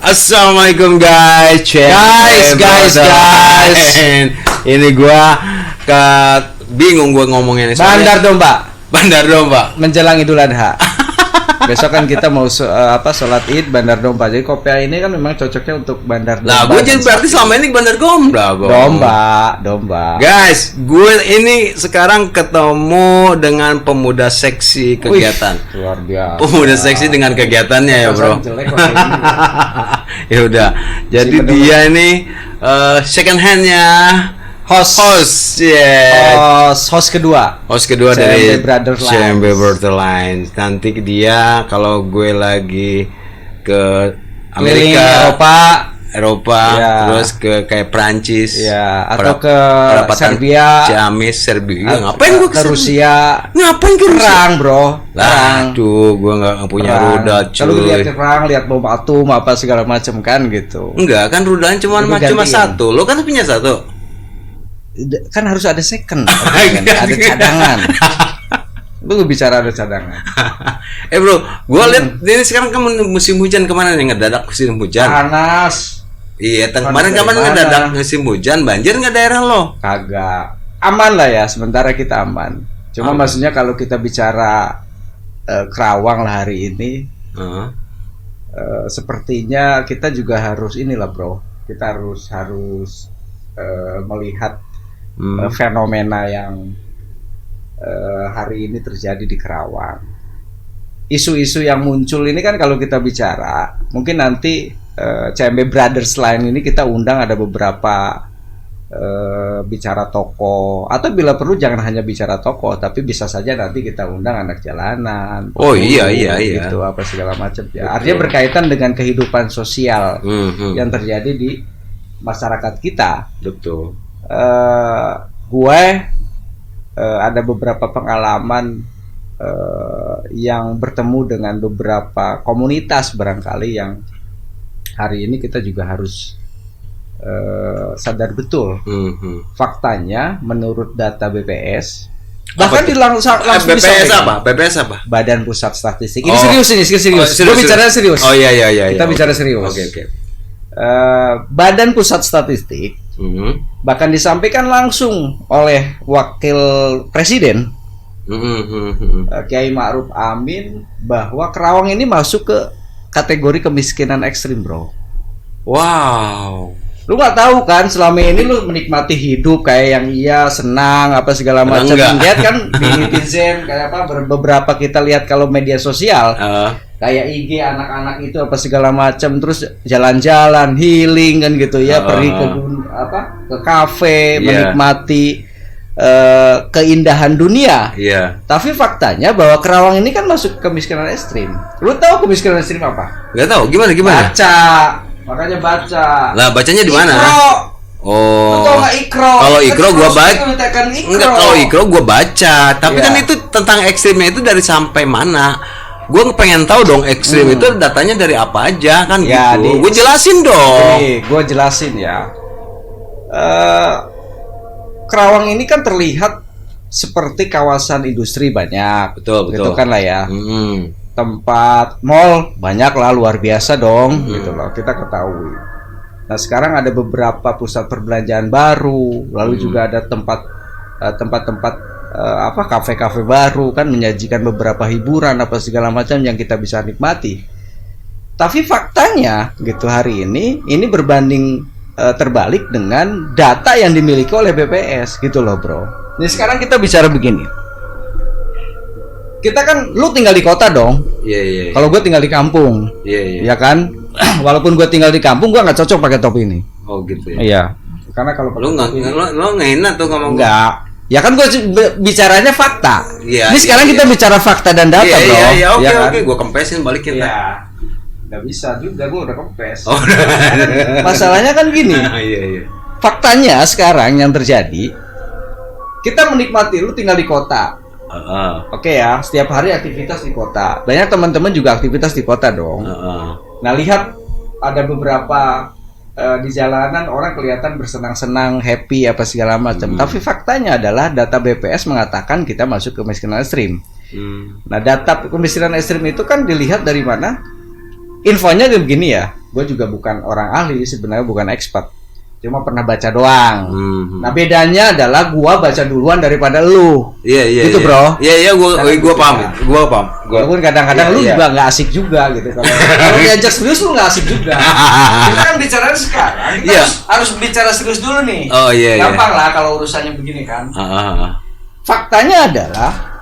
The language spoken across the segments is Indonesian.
Assalamualaikum guys. Ini gua bingung gua ngomongin ini. Bandar Domba. Menjelang Idul Adha. Besok kan kita mau sholat Id Bandar Domba. Jadi Kopia ini kan memang cocoknya untuk Bandar Domba. Lah, gue jadi berarti selama ini Bandar Domba. Guys, gue ini sekarang ketemu dengan pemuda seksi kegiatan. Wih, luar biasa. Pemuda seksi dengan kegiatannya ya, Bro. Ya udah. Jadi dia ini second hand-nya host kedua dari CMB Borderline. Nanti dia kalau gue lagi ke Amerika, Eropa ya. Terus ke kayak Prancis ya, atau ke Serbia, Serbia. Ngapain gue ke Rusia? Ngapain ke perang, Bro? Lah, tuh gue nggak punya rudal. Kalau lihat perang, lihat bom atom apa segala macam kan gitu. Enggak, kan rudalnya cuma satu. Lo kan punya satu. Kan harus ada second, kan? Ada cadangan. Lu bicara ada cadangan. Bro, gua lihat ini sekarang kan musim hujan, kemana nih ngedadak musim hujan? Panas. Iya, kemarin ngedadak musim hujan, banjir nggak daerah lo? Kagak. Aman lah ya, sementara kita aman. Cuma maksudnya kalau kita bicara Kerawang lah hari ini, sepertinya kita juga harus inilah, Bro. Kita harus melihat fenomena yang hari ini terjadi di Kerawang. Isu-isu yang muncul ini kan kalau kita bicara, mungkin nanti CMB Brothers Line ini kita undang ada beberapa bicara tokoh, atau bila perlu jangan hanya bicara tokoh, tapi bisa saja nanti kita undang anak jalanan. Iya. Gitu, apa segala macam ya. Artinya berkaitan dengan kehidupan sosial yang terjadi di masyarakat kita. Betul. Gue ada beberapa pengalaman yang bertemu dengan beberapa komunitas barangkali yang hari ini kita juga harus sadar betul. Faktanya menurut data BPS, bahkan langsung BPS apa? BPS apa? Badan Pusat Statistik. Ini serius. Gue bicara serius. Oh iya. Kita bicara serius. Oke. Badan Pusat Statistik bahkan disampaikan langsung oleh Wakil Presiden Kiai Ma'ruf Amin bahwa Kerawang ini masuk ke kategori kemiskinan ekstrim, Bro. Wow. Lu nggak tahu kan, selama ini lu menikmati hidup kayak yang senang apa segala macam. Lihat kan di netizen kayak apa, beberapa kita lihat kalau media sosial kayak IG anak-anak itu apa segala macam, terus jalan-jalan healing kan gitu ya, pergi ke kafe, menikmati keindahan dunia. Tapi faktanya bahwa Kerawang ini kan masuk kemiskinan ekstrim. Lu tahu kemiskinan ekstrim apa? Nggak tahu, gimana? Baca. Makanya baca. Lah, bacanya di mana? Oh. Atau nggak Ikro? Kalau Ikro gua baca. Enggak, kalau Ikro gua baca. Tapi kan itu tentang ekstrimnya itu dari sampai mana? Gue pengen tahu dong, ekstrim itu datanya dari apa aja kan ya, gitu. Gue jelasin dong. Gue jelasin ya. Kerawang ini kan terlihat seperti kawasan industri banyak. Betul. Gitu kan lah ya. Tempat mall banyak lah, luar biasa dong gitu loh, kita ketahui. Nah sekarang ada beberapa pusat perbelanjaan baru, lalu juga ada tempat-tempat kafe-kafe baru kan, menyajikan beberapa hiburan apa segala macam yang kita bisa nikmati. Tapi faktanya gitu hari ini berbanding terbalik dengan data yang dimiliki oleh BPS gitu loh, Bro. Ini sekarang kita bicara begini. Kita kan, lu tinggal di kota dong. Iya. Kalau gue tinggal di kampung. Iya. Ya kan? Walaupun gue tinggal di kampung, gue nggak cocok pakai topi ini. Oh gitu ya. Iya. Karena kalau lu ngehina tuh ngomong. Enggak. Ya kan gue bicaranya fakta. Iya. Ini sekarang kita bicara fakta dan data, Bro. Iya. Oke. Gue kempesin balikin. Iya. Nggak bisa juga, gue udah kempes. Masalahnya kan gini. Iya. Faktanya sekarang yang terjadi, kita menikmati, lu tinggal di kota. Oke ya, setiap hari aktivitas di kota. Banyak teman-teman juga aktivitas di kota dong. Nah lihat ada beberapa di jalanan orang kelihatan bersenang-senang, happy apa segala macam. Tapi faktanya adalah data BPS mengatakan kita masuk kemiskinan ekstrim. Nah, data kemiskinan ekstrim itu kan dilihat dari mana? Infonya begini ya. Gue juga bukan orang ahli, sebenarnya bukan expert. Cuma pernah baca doang. Nah, bedanya adalah gua baca duluan daripada lu. Iya, gitu, Bro. Iya, gua paham. Gua paham. Walaupun kadang-kadang lu juga nggak asik juga gitu. Kalau diajak serius lu nggak asik juga. Kita kan bicara sekarang. Kita harus bicara serius dulu nih. Oh iya. Gampang lah kalau urusannya begini kan. Faktanya adalah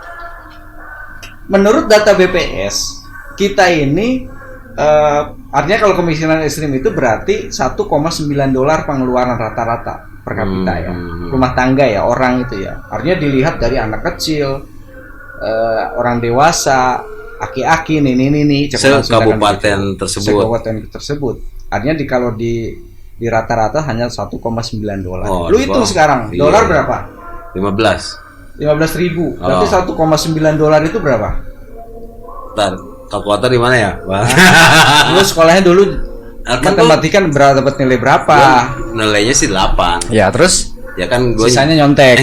menurut data BPS kita ini artinya kalau kemiskinan ekstrim itu berarti $1,9 pengeluaran rata-rata per kapita ya, rumah tangga ya, orang itu ya. Artinya dilihat dari anak kecil, orang dewasa, aki-aki, nini kabupaten tersebut. Artinya kalau di rata-rata hanya $1,9. Lu hitung sekarang, dolar berapa? 15.000. Berarti $1,9 itu berapa? Bentar. Kalkulator di mana ya, Bang? Lu sekolahnya dulu matematika dapat nilai berapa? Nilainya sih 8. Ya, terus? Ya kan gue sisanya nyontek.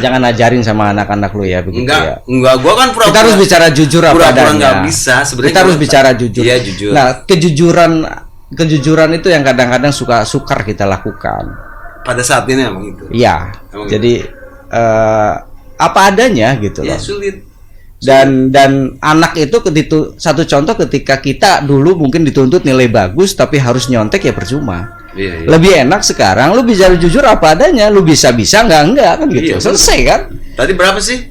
Jangan ajarin sama anak-anak lu ya begitu. Enggak, gua kan kita harus bicara jujur apa adanya. Enggak bisa sebenarnya. Kita harus bicara jujur. Iya, jujur. Nah, kejujuran itu yang kadang-kadang sukar kita lakukan. Pada saat ini emang itu. Iya. Jadi apa adanya gitu loh. Sulit. Dan anak itu satu contoh ketika kita dulu mungkin dituntut nilai bagus tapi harus nyontek ya percuma. Iya. Lebih enak sekarang lu bicara jujur apa adanya, lu bisa enggak kan gitu. Iya, selesai kan? Tadi berapa sih?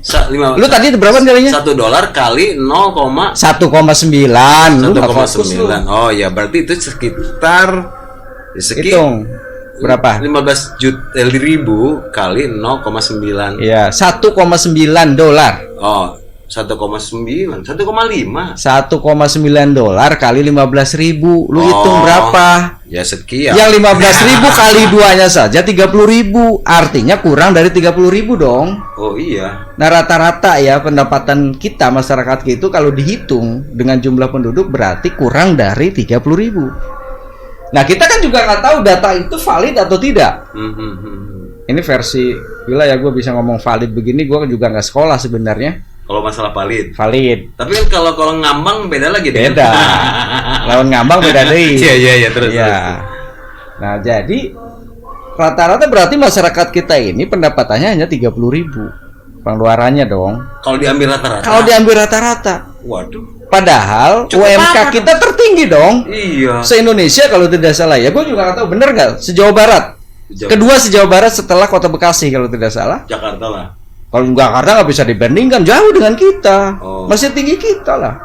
Lu tadi berapa nilainya? $1 kali 1,9. 1,9. Oh ya, berarti itu sekitar hitung berapa? 15.000 kali 0,9. Iya, $1,9. Oh, 1,9, 1,5. $1,9 kali 15.000. Lu hitung berapa? Ya sekian. Yang 15.000 kali 2-nya saja 30.000. Artinya kurang dari 30.000 dong. Oh iya. Nah, rata-rata ya pendapatan kita masyarakat itu kalau dihitung dengan jumlah penduduk berarti kurang dari 30.000. Nah, kita kan juga nggak tahu data itu valid atau tidak. Ini versi gila ya, gue bisa ngomong valid begini, gue juga nggak sekolah sebenarnya. Kalau masalah valid. Tapi kan kalau ngambang beda lagi. Beda. Lawan ngambang beda deh. Iya terus. Nah, jadi rata-rata berarti masyarakat kita ini pendapatannya hanya 30.000 pengeluarannya dong. Kalau diambil rata-rata. Waduh. Padahal UMK kita tertinggi dong. Iya. Se-Indonesia kalau tidak salah ya. Gue juga nggak tahu bener nggak. Se-Jawa Barat. Kedua se-Jawa Barat setelah Kota Bekasi kalau tidak salah. Jakarta lah. Kalau Jakarta nggak bisa dibandingkan, jauh dengan kita. Masih tinggi kita lah.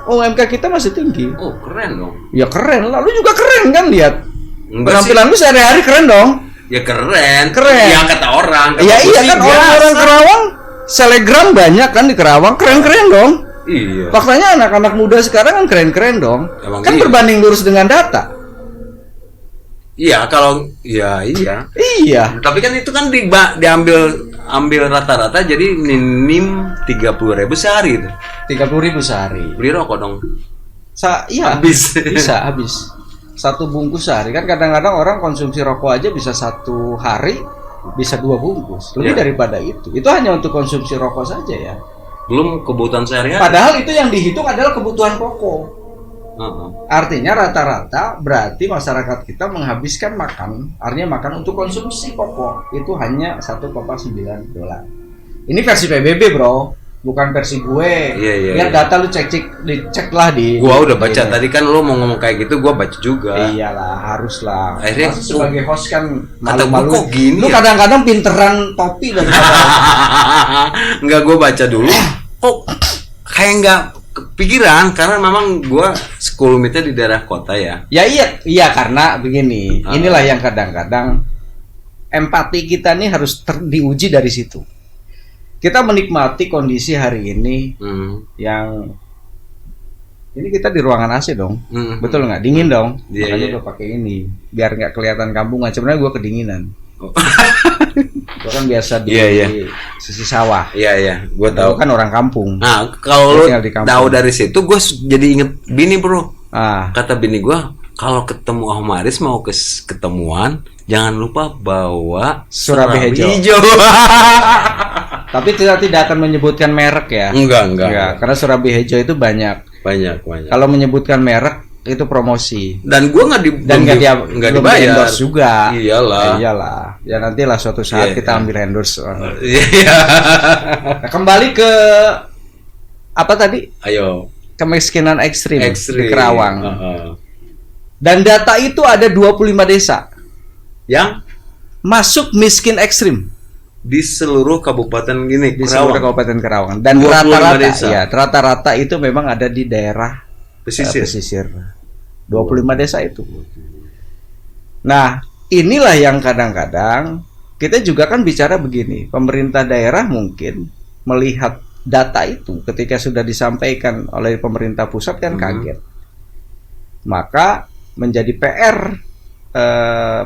UMK kita masih tinggi. Oh, keren dong. Ya keren lah. Lu juga keren kan, lihat. Penampilan lu sehari-hari keren dong. Ya keren. Ya kata orang. Ya iya kan, orang-orang Kerawang selegram banyak kan di Kerawang. Keren-keren dong. Iya. Faktanya anak-anak muda sekarang kan keren-keren dong. Emang kan berbanding lurus dengan data. Iya, kalau iya. Iya. Tapi kan itu kan diambil rata-rata jadi minim 30.000 sehari itu. 30.000 sehari. Beli rokok dong. Iya. Habis. Bisa habis. 1 bungkus sehari kan kadang-kadang orang konsumsi rokok aja bisa 1 hari bisa 2 bungkus. Lebih daripada itu. Itu hanya untuk konsumsi rokok saja ya. Belum kebutuhan sehari-hari. Padahal itu yang dihitung adalah kebutuhan pokok. Artinya rata-rata berarti masyarakat kita menghabiskan artinya makan untuk konsumsi pokok itu hanya $1,9. Ini versi PBB bro, bukan versi gue. Lihat data lu dicek lah di. Gua udah baca tadi kan lu mau ngomong kayak gitu, gua baca juga. Iyalah, haruslah. Akhirnya sebagai host kan malu-malu. Kok gini? Lu kadang-kadang pinteran topi daripada. Enggak, gua baca dulu. Kok kayak enggak kepikiran karena memang gua school meet-nya di daerah kota ya. Ya iya karena begini. Inilah yang kadang-kadang empati kita nih harus diuji dari situ. Kita menikmati kondisi hari ini yang ini kita di ruangan AC dong, betul nggak? Dingin dong, makanya gue pakai ini biar nggak kelihatan kampungan. Sebenarnya gue kedinginan. Gua kan biasa di sisi sawah. Iya, gua tahu. Gua kan orang kampung. Nah, kalau lu tahu dari situ gua jadi inget bini, Bro. Kata bini gua, kalau ketemu Om Aris mau ketemuan, jangan lupa bawa surabi hijau. Tapi kita tidak akan menyebutkan merek ya. Enggak. Karena surabi hijau itu banyak. Kalau menyebutkan merek itu promosi. Dan gua nggak dibayar endorse juga. Iyalah. Ya nantilah suatu saat kita ambil endorse. Nah, kembali ke apa tadi? Ayo. Kemiskinan ekstrim di Kerawang. Dan data itu ada 25 desa yang masuk miskin ekstrim di seluruh kabupaten gini, di seluruh kabupaten Kerawang. Dan rata-rata itu memang ada di daerah pesisir. 25 desa itu. Nah, inilah yang kadang-kadang kita juga kan bicara begini, pemerintah daerah mungkin melihat data itu ketika sudah disampaikan oleh pemerintah pusat kan kaget. Maka menjadi PR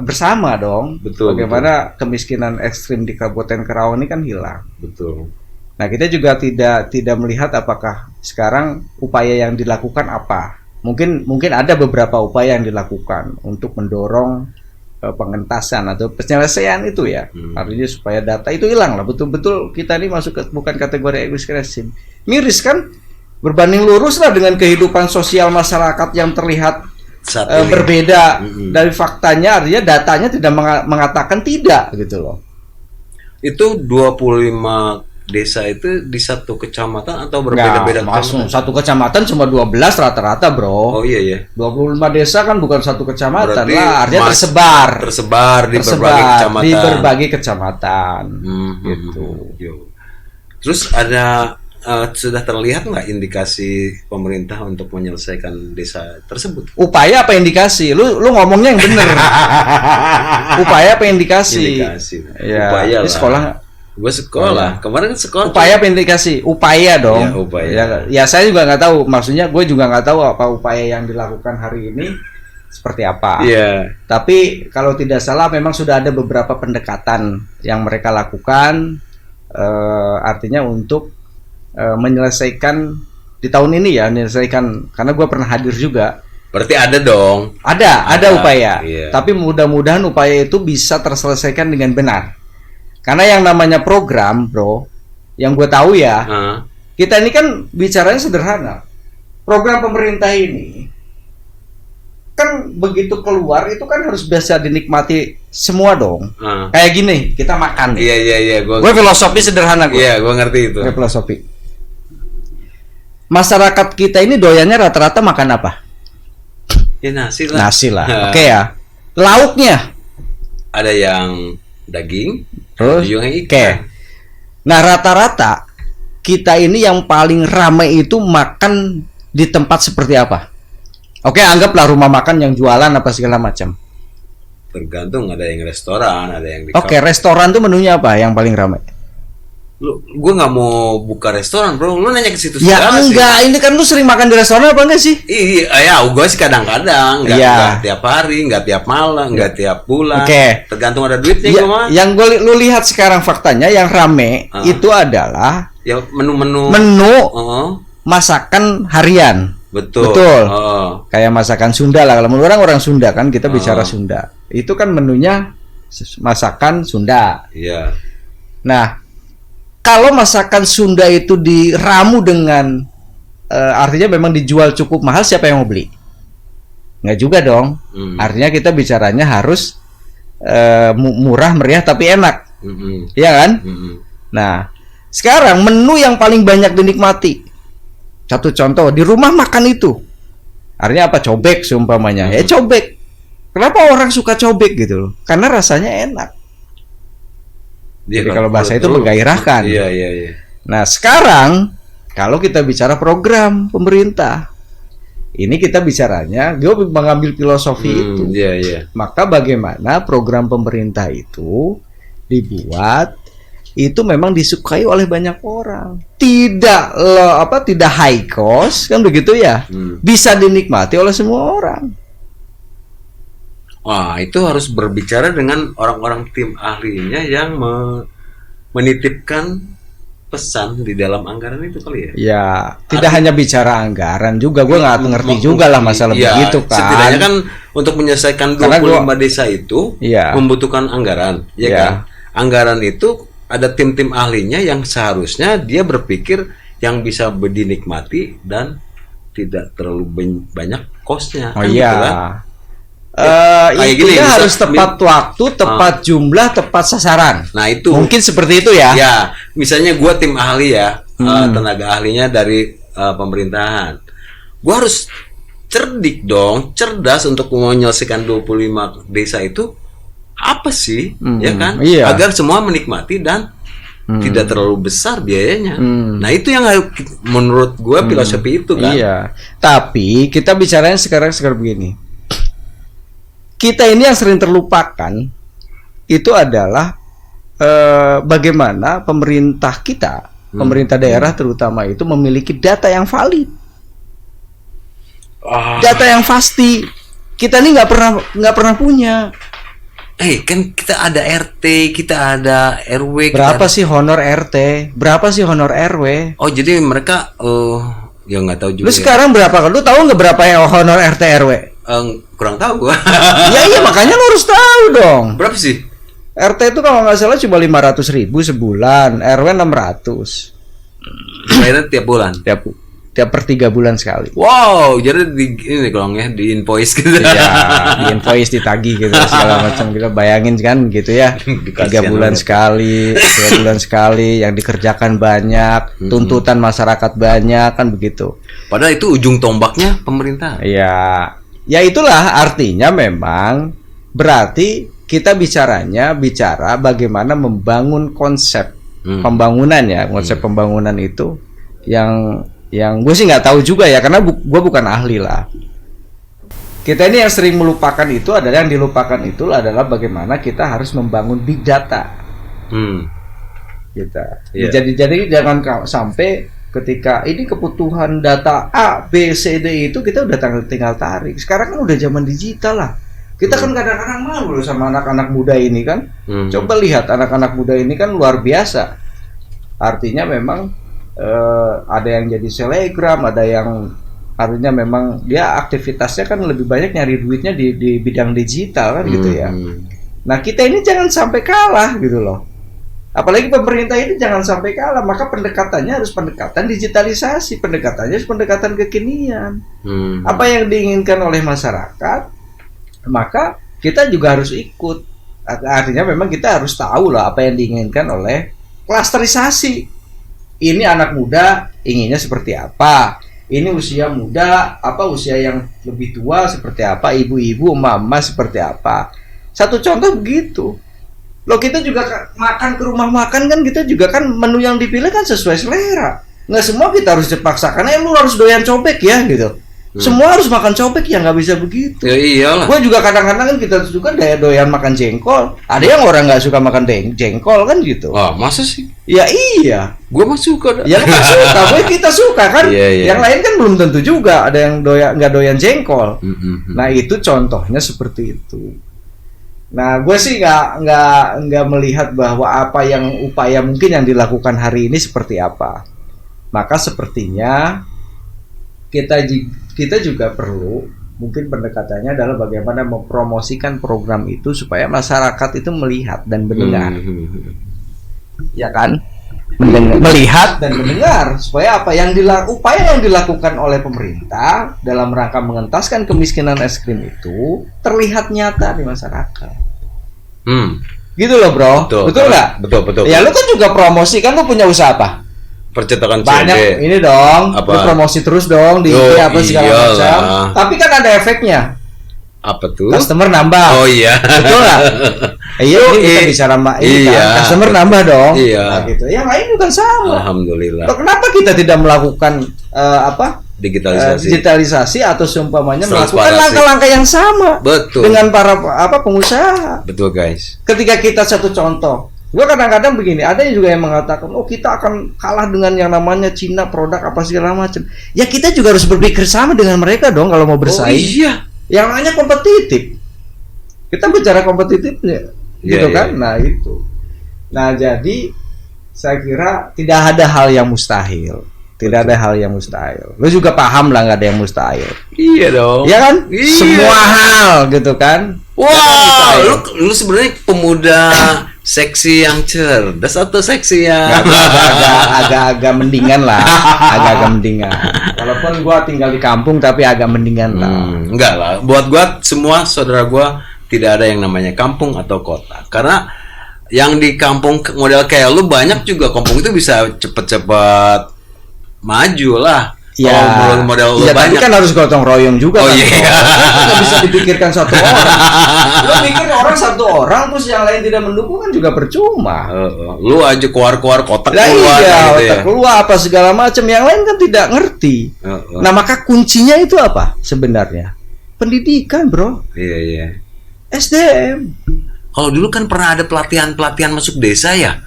bersama dong. Bagaimana kemiskinan ekstrim di Kabupaten Kerawang ini kan hilang. Betul. Nah, kita juga tidak melihat apakah sekarang upaya yang dilakukan apa. Mungkin ada beberapa upaya yang dilakukan untuk mendorong pengentasan atau penyelesaian itu ya. Artinya supaya data itu hilang lah. Betul-betul kita ini masuk ke bukan kategori ekstrim. Miris kan? Berbanding lurus lah dengan kehidupan sosial masyarakat yang terlihat berbeda dari faktanya. Artinya datanya tidak mengatakan tidak gitu loh. Itu 25 desa itu di satu kecamatan atau berbeda-beda? Satu kecamatan cuma 12 rata-rata, Bro. Oh iya. 25 desa kan bukan satu kecamatan. Berarti lah, artinya tersebar di berbagai kecamatan. Gitu. Terus ada sudah terlihat nggak indikasi pemerintah untuk menyelesaikan desa tersebut? Upaya apa indikasi? Lu ngomongnya yang benar. Upaya apa indikasi? Ya, upaya lah. Sekolah. Gue sekolah. Kemarin sekolah. Upaya apa indikasi? Upaya dong. Ya, upaya. Ya saya juga nggak tahu. Maksudnya gue juga nggak tahu apa upaya yang dilakukan hari ini seperti apa. Iya. Tapi kalau tidak salah memang sudah ada beberapa pendekatan yang mereka lakukan. Artinya untuk menyelesaikan di tahun ini ya, menyelesaikan, karena gue pernah hadir juga. Berarti ada dong. Ada upaya. Iya. Tapi mudah-mudahan upaya itu bisa terselesaikan dengan benar. Karena yang namanya program, Bro, yang gue tahu ya, kita ini kan bicaranya sederhana. Program pemerintah ini kan begitu keluar itu kan harus bisa dinikmati semua dong. Kayak gini, kita makan. Iya. Gue filosofi sederhana gue. Iya, gue ngerti itu. Gue filosofi. Masyarakat kita ini doyannya rata-rata makan apa? Ya nasi lah. Nasi lah. Oke ya. Lauknya ada yang daging, terus ikan. Nah, rata-rata kita ini yang paling ramai itu makan di tempat seperti apa? Oke, anggaplah rumah makan yang jualan apa segala macam. Tergantung, ada yang restoran, ada yang di Oke, restoran tuh menunya apa yang paling ramai? Gue nggak mau buka restoran, Bro. Lu nanya ke situ ya enggak, ini kan lu sering makan di restoran apa enggak sih? Iya, ya gue sih kadang-kadang, nggak tiap hari, nggak tiap malam, nggak tiap bulan. Tergantung ada duitnya gue mah. Yang lu lihat sekarang faktanya yang rame itu adalah ya menu masakan harian. Betul. Kayak masakan Sunda lah. Kalau orang Sunda kan kita bicara Sunda. Itu kan menunya masakan Sunda. Iya. Nah, kalau masakan Sunda itu diramu dengan artinya memang dijual cukup mahal, siapa yang mau beli? Nggak juga dong. Artinya kita bicaranya harus murah meriah tapi enak. Iya kan? Nah, sekarang menu yang paling banyak dinikmati. Satu contoh, di rumah makan itu. Artinya apa? Cobek seumpamanya. Cobek. Kenapa orang suka cobek gitu loh? Karena rasanya enak. Jadi kalau bahasa itu menggairahkan. Iya. Nah, sekarang kalau kita bicara program pemerintah, ini kita bicaranya, gue mengambil filosofi itu. Iya. Maka bagaimana program pemerintah itu dibuat, itu memang disukai oleh banyak orang. Tidak high cost kan begitu ya. Bisa dinikmati oleh semua orang. Wah, itu harus berbicara dengan orang-orang tim ahlinya yang menitipkan pesan di dalam anggaran itu kali ya. Ya, tidak hanya bicara anggaran juga, gue nggak ngerti juga lah masalah begitu kan. Setidaknya kan untuk menyelesaikan 25 desa itu membutuhkan anggaran, ya kan? Anggaran itu ada tim-tim ahlinya yang seharusnya dia berpikir yang bisa dinikmati dan tidak terlalu banyak kosnya. Oh iya. Gitu kan? Intinya harus tepat waktu, tepat jumlah, tepat sasaran. Nah itu mungkin seperti itu ya. Ya, misalnya gue tim ahli ya, tenaga ahlinya dari pemerintahan. Gue harus cerdik dong, cerdas untuk menyelesaikan 25 desa itu apa sih, ya kan? Iya. Agar semua menikmati dan tidak terlalu besar biayanya. Nah itu yang menurut gue filosofi itu kan. Iya. Tapi kita bicaranya sekarang begini. Kita ini yang sering terlupakan itu adalah bagaimana pemerintah kita, pemerintah daerah terutama itu memiliki data yang valid, data yang pasti. Kita ini nggak pernah punya. Kan kita ada RT, kita ada RW. Berapa sih honor RT? Berapa sih honor RW? Oh jadi mereka ya nggak tahu juga. Lu sekarang berapa? Lu tahu nggak berapa yang honor RT RW? Kurang tahu gua. Iya makanya lu harus tahu dong. Berapa sih? RT itu kalau nggak salah cuma 500.000 sebulan, RW 600. Bayarnya tiap bulan. Tiap per 3 bulan sekali. Wow, jadi ini kalau ya di invoice gitu. Iya, di invoice ditagih gitu segala macam gitu. Bayangin kan gitu ya. 3 bulan sekali, 2 bulan sekali, yang dikerjakan banyak, tuntutan masyarakat banyak kan begitu. Padahal itu ujung tombaknya pemerintah. Iya. Ya itulah artinya memang berarti kita bicara bagaimana membangun konsep pembangunan ya, konsep pembangunan itu yang gue sih nggak tahu juga ya karena gue bukan ahli lah. Kita ini yang sering melupakan itu adalah yang dilupakan itu adalah bagaimana kita harus membangun big data. Jadi jangan sampai ketika ini kebutuhan data A, B, C, D itu kita udah tinggal tarik. Sekarang kan udah zaman digital lah. Kita kan kadang-kadang malu loh sama anak-anak muda ini kan. Coba lihat anak-anak muda ini kan luar biasa. Artinya memang ada yang jadi selebgram, ada yang artinya memang dia aktivitasnya kan lebih banyak nyari duitnya di bidang digital kan gitu ya. Nah kita ini jangan sampai kalah gitu loh. Apalagi pemerintah ini jangan sampai kalah, maka pendekatannya harus pendekatan digitalisasi, pendekatannya harus pendekatan kekinian. Apa yang diinginkan oleh masyarakat, maka kita juga harus ikut. Artinya memang kita harus tahu lah apa yang diinginkan oleh klasterisasi. Ini anak muda inginnya seperti apa? Ini usia muda, usia yang lebih tua seperti apa? Ibu-ibu, mama seperti apa? Satu contoh begitu. Loh kita juga makan ke rumah makan kan kita juga kan menu yang dipilih kan sesuai selera. Nggak semua kita harus dipaksakan. Lu harus doyan cobek ya gitu. Semua harus makan cobek ya nggak bisa begitu. Ya iyalah. Gue juga kadang-kadang kan kita juga doyan makan jengkol. Ada yang orang nggak suka makan jengkol kan gitu. Wah masa sih? Ya iya. Gue mah suka. Ya nggak suka. Gue kita suka kan. Yang lain kan belum tentu juga. Ada yang nggak doyan jengkol. Nah itu contohnya seperti itu. Nah, gue sih nggak melihat bahwa upaya mungkin yang dilakukan hari ini seperti apa. Maka sepertinya kita juga perlu mungkin pendekatannya adalah bagaimana mempromosikan program itu supaya masyarakat itu melihat dan mendengar, ya kan? Melihat dan mendengar supaya upaya yang dilakukan oleh pemerintah dalam rangka mengentaskan kemiskinan ekstrim itu terlihat nyata di masyarakat. Gitu loh bro. Betul nggak? Betul. Ya lu kan juga promosi kan, lu punya usaha apa? Percetakan banyak CD. Ini dong. Lu promosi terus dong di apa segala macam. Tapi kan ada efeknya. Apa tuh? Customer nambah. Oh iya. Betul nggak? Iya, ini kita bicara ini kan. Customer nambah dong. Iya. Nah, gitu. Yang lain juga sama. Alhamdulillah. Loh, kenapa kita tidak melakukan digitalisasi atau seumpamanya melakukan langkah-langkah yang sama? Betul. Dengan para pengusaha. Betul guys. Ketika kita satu contoh, gue kadang-kadang begini, ada juga yang mengatakan, oh kita akan kalah dengan yang namanya Cina produk apa segala macam. Ya kita juga harus berpikir sama dengan mereka dong kalau mau bersaing. Oh iya. Yang namanya kompetitif. Kita bicara kompetitifnya, gitu kan? Nah itu. Nah jadi saya kira tidak ada hal yang mustahil. Tidak ada hal yang mustahil. Lu juga paham lah nggak ada yang mustahil. Iya dong. Iya kan? Iya. Semua hal gitu kan. Wah, lu sebenarnya pemuda seksi yang cerdas atau seksi yang agak-agak mendingan lah, agak-agak mendingan. Walaupun gua tinggal di kampung tapi agak mendingan lah. Enggak lah. Buat gua semua saudara gua tidak ada yang namanya kampung atau kota. Karena yang di kampung model kayak lu banyak juga kampung itu bisa cepet-cepet maju lah. Ya, kalau model lu banyak. Tapi kan harus gotong royong juga. Oh kan. iya. Nggak bisa dipikirkan satu orang. Lu mikir orang satu orang terus yang lain tidak mendukung kan juga percuma. Lu aja keluar kotak nah, keluar. Iya, gitu otak keluar apa segala macam. Yang lain kan tidak ngerti. Nah maka kuncinya itu apa sebenarnya? Pendidikan, bro. Iya. SDM. Kalau dulu kan pernah ada pelatihan masuk desa ya.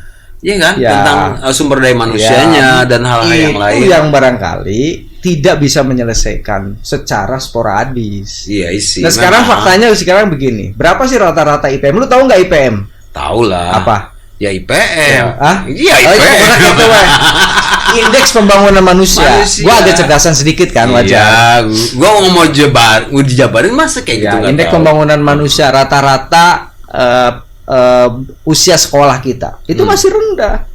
Iya kan? Ya. Tentang sumber daya manusianya dan hal-hal yang lain. Itu yang barangkali tidak bisa menyelesaikan secara sporadis. Iya isi. Nah sekarang faktanya sekarang begini. Berapa sih rata-rata IPM? Lu tahu nggak IPM? Tahu lah. Apa? Ya IPM. Iya IPM. Indeks pembangunan manusia. Gua agak cerdasan sedikit kan wajar. Iya. Gua mau dijabarin masa kayak gitu. Indeks pembangunan manusia rata-rata usia sekolah kita itu masih rendah.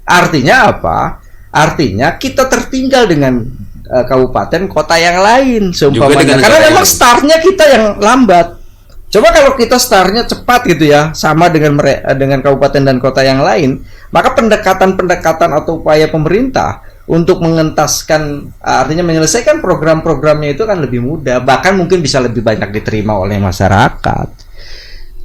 Artinya apa? Artinya kita tertinggal dengan kabupaten kota yang lain seumpamanya. Karena memang startnya kita yang lambat. Coba kalau kita startnya cepat gitu ya, sama dengan kabupaten dan kota yang lain, maka pendekatan atau upaya pemerintah untuk mengentaskan, artinya menyelesaikan program-programnya itu kan lebih mudah, bahkan mungkin bisa lebih banyak diterima oleh masyarakat.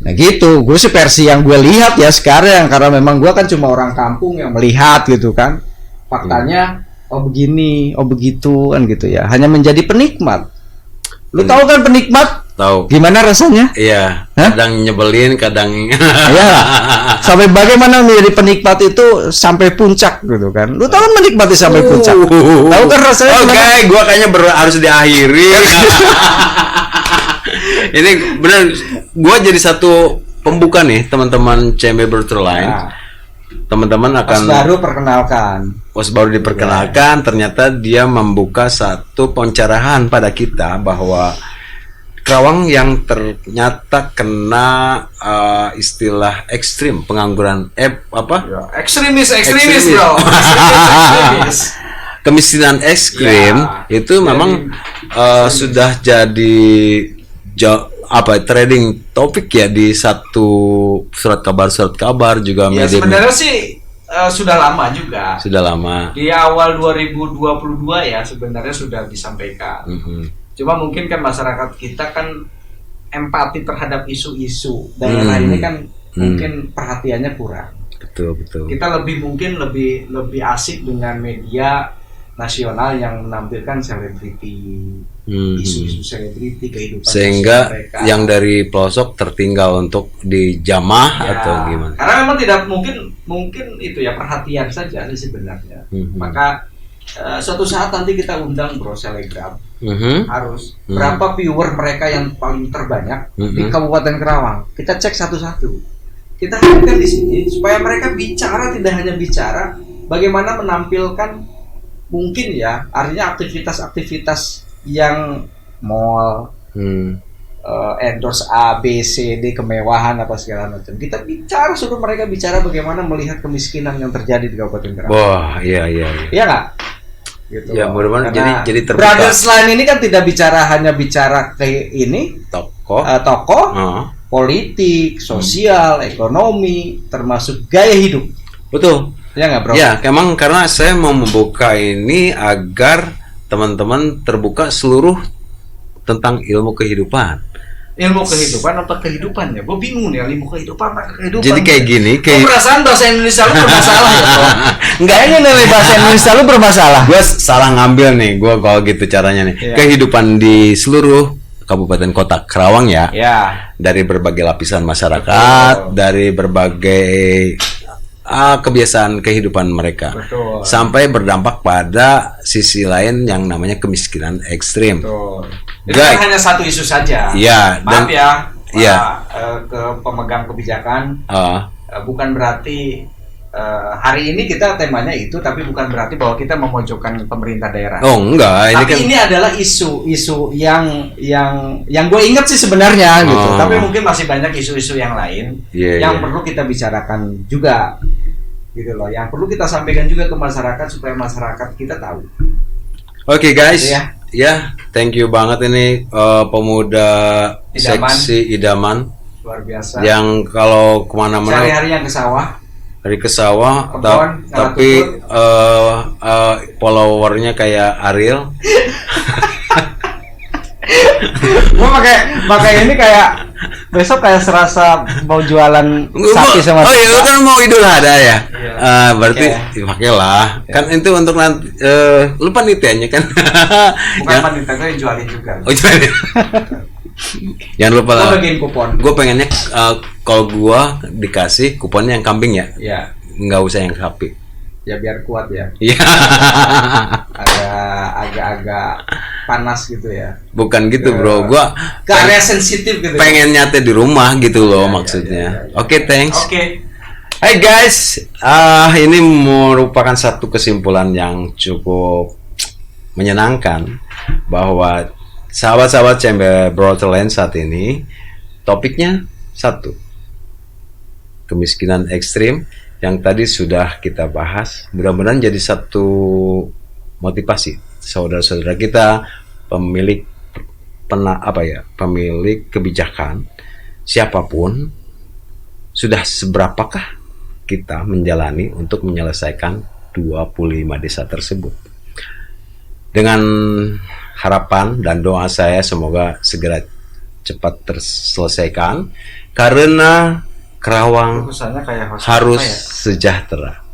Nah gitu, gue sih versi yang gue lihat ya sekarang, karena memang gue kan cuma orang kampung yang melihat gitu kan. Faktanya, oh begini, oh begitu kan gitu ya. Hanya menjadi penikmat. Lu tahu kan penikmat? Tahu. Gimana rasanya? Iya. Kadang nyebelin, kadang. Iya. Sampai bagaimana menjadi penikmat itu sampai puncak gitu kan? Lu tahu kan menikmati sampai puncak? Tahu kan rasanya? Oke, gue kayaknya harus diakhiri. Ini benar, gue jadi satu pembuka nih teman-teman CMB Berterline. Teman-teman akan pas baru diperkenalkan, ternyata dia membuka satu pencerahan pada kita bahwa Kerawang yang ternyata kena istilah ekstrim pengangguran ekstremis bro. Kemiskinan ekstrim itu memang sudah jadi trading topik ya di satu surat kabar juga media. Sebenarnya sih sudah lama juga. Sudah lama. Di awal 2022 ya sebenarnya sudah disampaikan. Cuma mungkin kan masyarakat kita kan empati terhadap isu-isu daerah ini kan mungkin perhatiannya kurang. Betul. Kita lebih asik dengan media nasional yang menampilkan selebriti, isu-isu selebriti, kehidupan sehingga mereka. Yang dari pelosok tertinggal untuk dijamah atau gimana? Karena memang tidak mungkin itu ya perhatian saja sih sebenarnya. Maka suatu saat nanti kita undang bro selebgram. Harus berapa viewer mereka yang paling terbanyak di Kabupaten Kerawang. Kita cek satu-satu. Kita hadirkan di sini supaya mereka bicara, tidak hanya bicara, bagaimana menampilkan mungkin ya, artinya aktivitas-aktivitas yang mall, endorse A, B, C, D, kemewahan apa segala macam. Kita bicara, suruh mereka bicara bagaimana melihat kemiskinan yang terjadi di Kabupaten Kerawang. Wah, iya. Iya nggak? Gitu. Ya, mudah-mudahan jadi terbuka. Brothers Line ini kan tidak hanya bicara ke ini tokoh, politik, sosial, ekonomi, termasuk gaya hidup. Betul. Ya nggak bro? Ya, emang karena saya mau membuka ini agar teman-teman terbuka seluruh tentang ilmu kehidupan. Ilmu kehidupan apa kehidupan ya? Gue bingung nih, ilmu kehidupan apa kehidupan. Jadi kayak gini, perasaan bahasa Indonesia lu bermasalah ya bro? Enggak, ini nilai bahasa Indonesia lu bermasalah. Gue salah ngambil nih, gue kalau gitu caranya nih. Kehidupan di seluruh Kabupaten Kota Kerawang ya. Dari berbagai lapisan masyarakat, dari berbagai kebiasaan kehidupan mereka. Sampai berdampak pada sisi lain yang namanya kemiskinan ekstrim. Itu kan hanya satu isu saja. Iya. Maaf ya. ke pemegang kebijakan. Bukan berarti hari ini kita temanya itu, tapi bukan berarti bahwa kita memojokkan pemerintah daerah. Oh enggak, ini adalah isu-isu yang gue ingat sih sebenarnya gitu. Tapi mungkin masih banyak isu-isu yang lain yang perlu kita bicarakan juga, gitu loh. Yang perlu kita sampaikan juga ke masyarakat supaya masyarakat kita tahu. Oke, guys, thank you banget ini pemuda seksi idaman luar biasa. Yang kalau kemana-mana sehari-hari yang ke sawah. Dari ke sawah, tapi followernya kayak Ariel. Gue pakai ini kayak besok kayak serasa mau jualan sapi sama. Oh iya, kan mau Idul Adha ya. Berarti pakailah. Kan itu untuk nanti. Lu panitianya kan? Bukan panitia, gue yang jualin juga. Oh jualin. Jangan lupa lah. Gue bagiin kupon. Gue pengennya kalau gue dikasih kuponnya yang kambing ya. Iya. Nggak usah yang sapi. Ya biar kuat ya. Iya. Agak panas gitu ya. Bukan gitu bro, gue ke area sensitif gitu. Pengen nyate di rumah gitu loh maksudnya. Oke, thanks. Oke. Hai guys, ini merupakan satu kesimpulan yang cukup menyenangkan bahwa sahabat-sahabat Chamber Brotherland saat ini topiknya satu, kemiskinan ekstrim yang tadi sudah kita bahas. Mudah-mudahan jadi satu motivasi saudara-saudara kita pemilik pemilik kebijakan siapapun, sudah seberapakah kita menjalani untuk menyelesaikan 25 desa tersebut. Dengan harapan dan doa saya semoga segera cepat terselesaikan karena Kerawang harus sejahtera.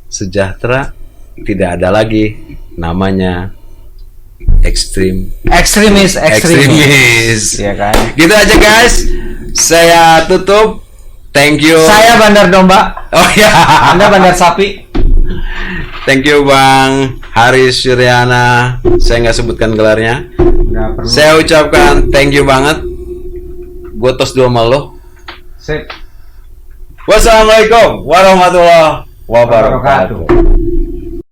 Sejahtera, tidak ada lagi namanya ekstremis, ya kan? Gitu aja guys. Saya tutup. Thank you. Saya bandar domba. Oh ya. Anda bandar sapi. Thank you Bang Haris Suryana. Saya nggak sebutkan gelarnya. Saya ucapkan thank you banget. Gue tos dua sama lo. Sip. Wassalamualaikum warahmatullahi wabarakatuh.